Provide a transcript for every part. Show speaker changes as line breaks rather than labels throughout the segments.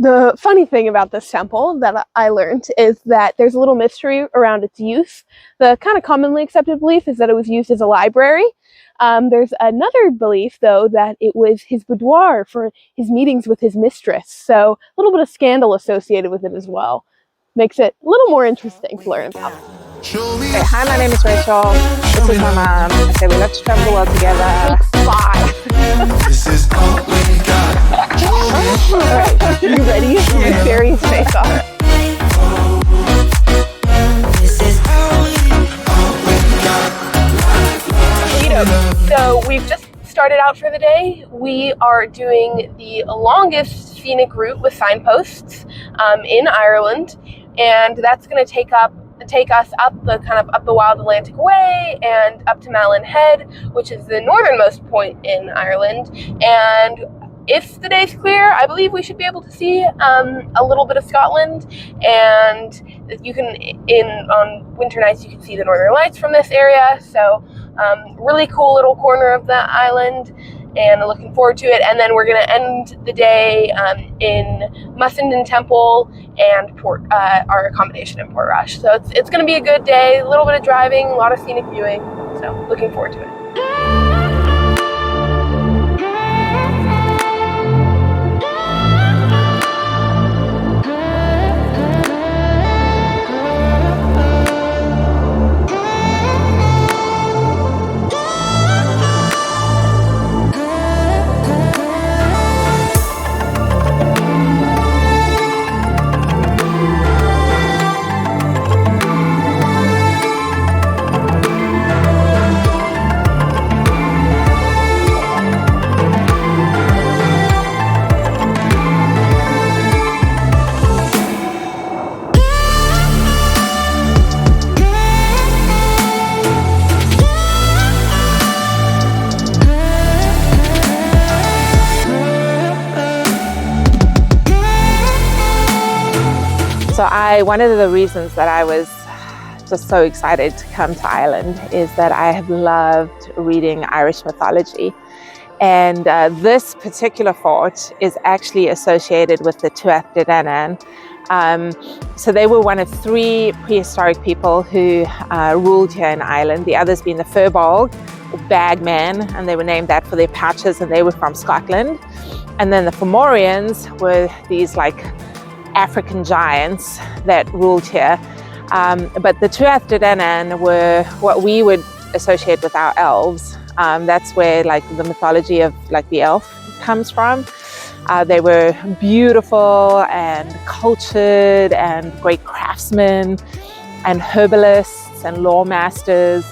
The funny thing about this temple that I learned is that there's a little mystery around its use. The kind of commonly accepted belief is that it was used as a library. There's another belief, though, that it was his boudoir for his meetings with his mistress. So a little bit of scandal associated with it as well. Makes it a little more interesting to learn about.
Okay, hi, my name is Rachel. This is my mom. Okay, we love to travel the world together.
Take 5.
This is all we got.
Alright, you ready? Serious face off. So we've just started out for the day. We are doing the longest scenic route with signposts in Ireland, and that's going to take us up the Wild Atlantic Way and up to Malin Head, which is the northernmost point in Ireland. And if the day's clear, I believe we should be able to see a little bit of Scotland, and you can, on winter nights, you can see the Northern Lights from this area. So really cool little corner of the island, and I'm looking forward to it. And then we're going to end the day in Mussenden Temple and our accommodation in Portrush. So it's going to be a good day, a little bit of driving, a lot of scenic viewing. So looking forward to it.
So one of the reasons that I was just so excited to come to Ireland is that I have loved reading Irish mythology. And this particular fort is actually associated with the Tuatha De Danann. So they were one of 3 prehistoric people who ruled here in Ireland, the others being the Firbolg, or Bagmen, and they were named that for their pouches, and they were from Scotland. And then the Fomorians were these like African giants that ruled here. But the Tuatha De Danann were what we would associate with our elves. That's where like the mythology of like the elf comes from. They were beautiful and cultured and great craftsmen and herbalists and law masters.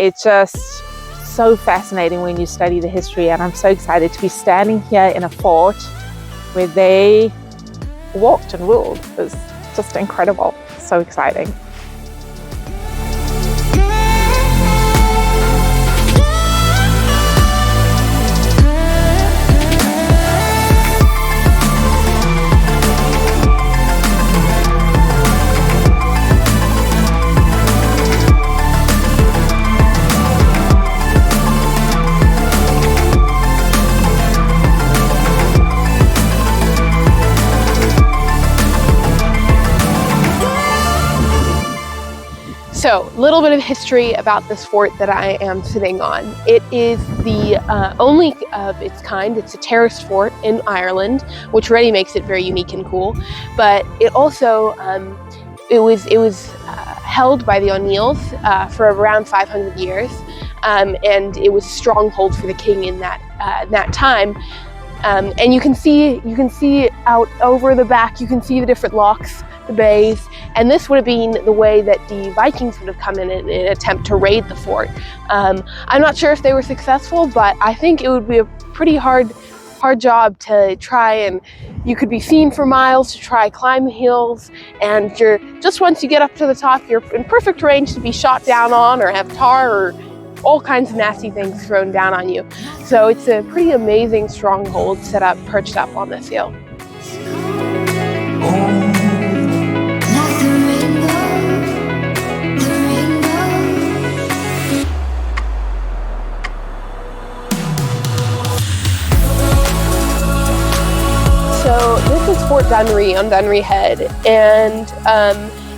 It's just so fascinating when you study the history, and I'm so excited to be standing here in a fort where they walked and ruled. It was just incredible, so exciting.
So, a little bit of history about this fort that I am sitting on. It is the only of its kind. It's a terraced fort in Ireland, which already makes it very unique and cool. But it also, it was held by the O'Neills for around 500 years, and it was a stronghold for the king in that time. And you can see out over the back. You can see the different locks, the bays, and this would have been the way that the Vikings would have come in an attempt to raid the fort. I'm not sure if they were successful, but I think it would be a pretty hard job to try, and you could be seen for miles to try climb the hills, and just once you get up to the top, you're in perfect range to be shot down on or have tar or all kinds of nasty things thrown down on you. So it's a pretty amazing stronghold perched up on this hill. So this is Fort Dunry on Dunry Head, and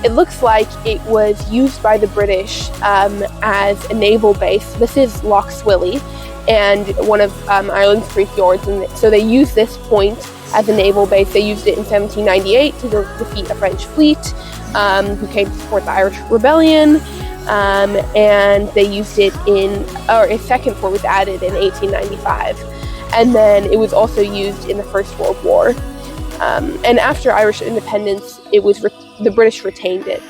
it looks like it was used by the British as a naval base. This is Loch Swilly, and one of Ireland's three fjords, and so they used this point as a naval base. They used it in 1798 to defeat a French fleet who came to support the Irish Rebellion, and they used it a second fort was added in 1895. And then it was also used in the First World War. And after Irish independence, it was the British retained it.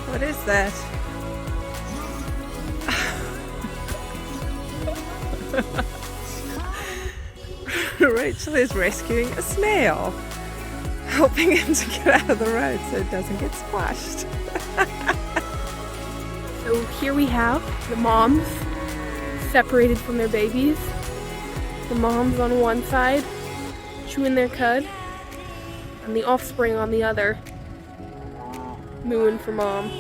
What is that? Rachel is rescuing a snail, helping him to get out of the road so it doesn't get squashed.
So here we have the moms separated from their babies. The moms on one side, chewing their cud, and the offspring on the other, mooing for mom.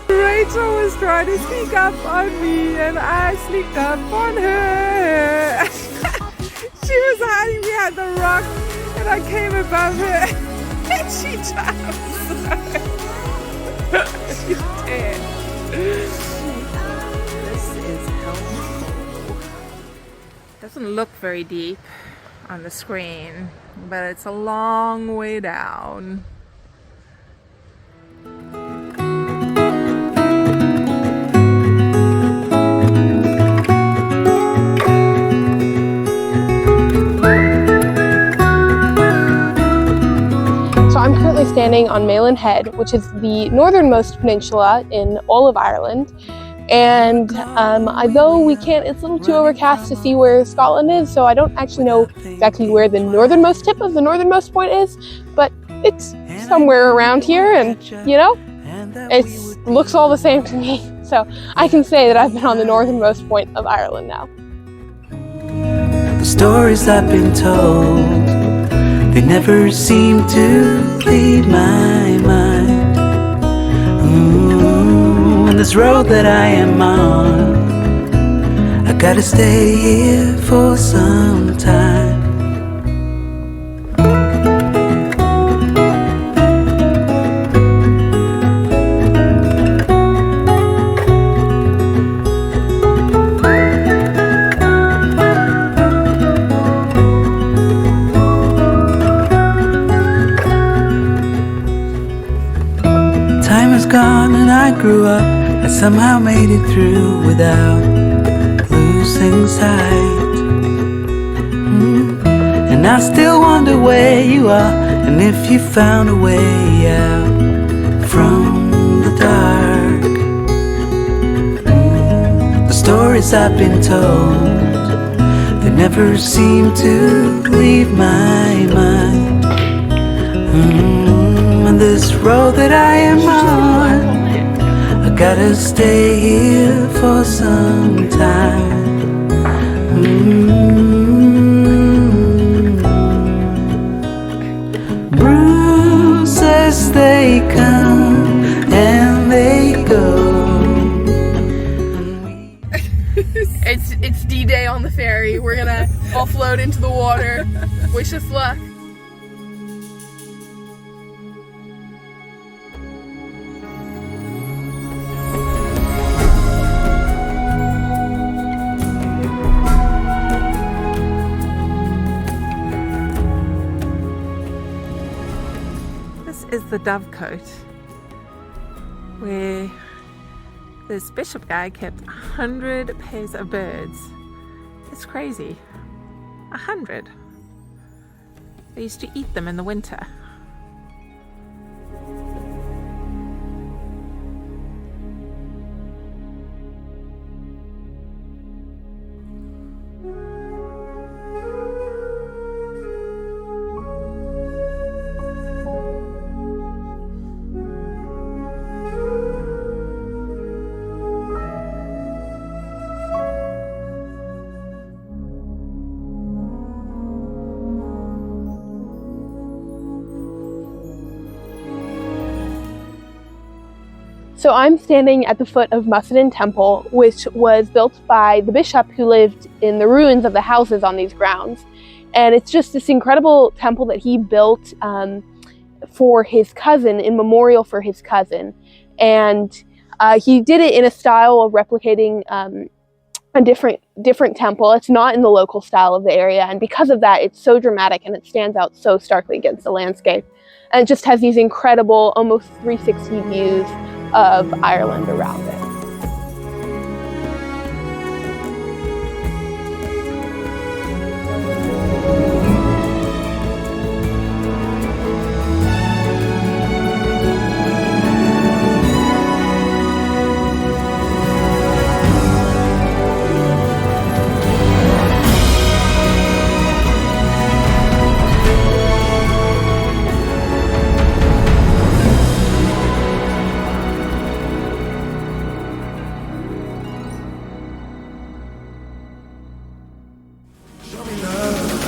Rachel was trying to sneak up on me and I sneaked up on her. She was hiding behind the rock and I came above her and she jumped. She's dead. This is helpful. Doesn't look very deep on the screen, but it's a long way down.
I'm currently standing on Malin Head, which is the northernmost peninsula in all of Ireland. And although we can't, it's a little too overcast to see where Scotland is, so I don't actually know exactly where the northernmost tip of the northernmost point is, but it's somewhere around here, and you know, it looks all the same to me. So I can say that I've been on the northernmost point of Ireland now.
The stories I've been told, they never seem to leave my mind. On this road that I am on, I gotta stay here for some time. Gone and I grew up, I somehow made it through without losing sight. And I still wonder where you are, and if you found a way out from the dark. The stories I've been told, they never seem to leave my mind. On this road that I am on, I gotta better stay here for some time. Bruises, they come and they go.
It's D-Day on the ferry. We're gonna offload into the water. Wish us luck.
This is the Dovecote, where this bishop guy kept 100 pairs of birds. It's crazy. 100. They used to eat them in the winter.
So I'm standing at the foot of Mussenden Temple, which was built by the bishop who lived in the ruins of the houses on these grounds. And it's just this incredible temple that he built for his cousin, in memorial for his cousin. And he did it in a style of replicating a different temple. It's not in the local style of the area. And because of that, it's so dramatic and it stands out so starkly against the landscape. And it just has these incredible, almost 360 views of Ireland around it.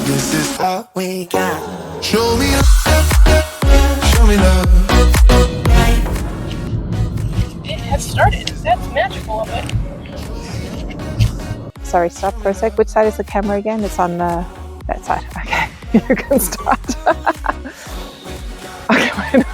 This is all we got. Show me love. Show me love.
It has started. That's magical of it.
Sorry, stop for a sec. Which side is the camera again? It's on that side. Okay, you can start. Okay, wait.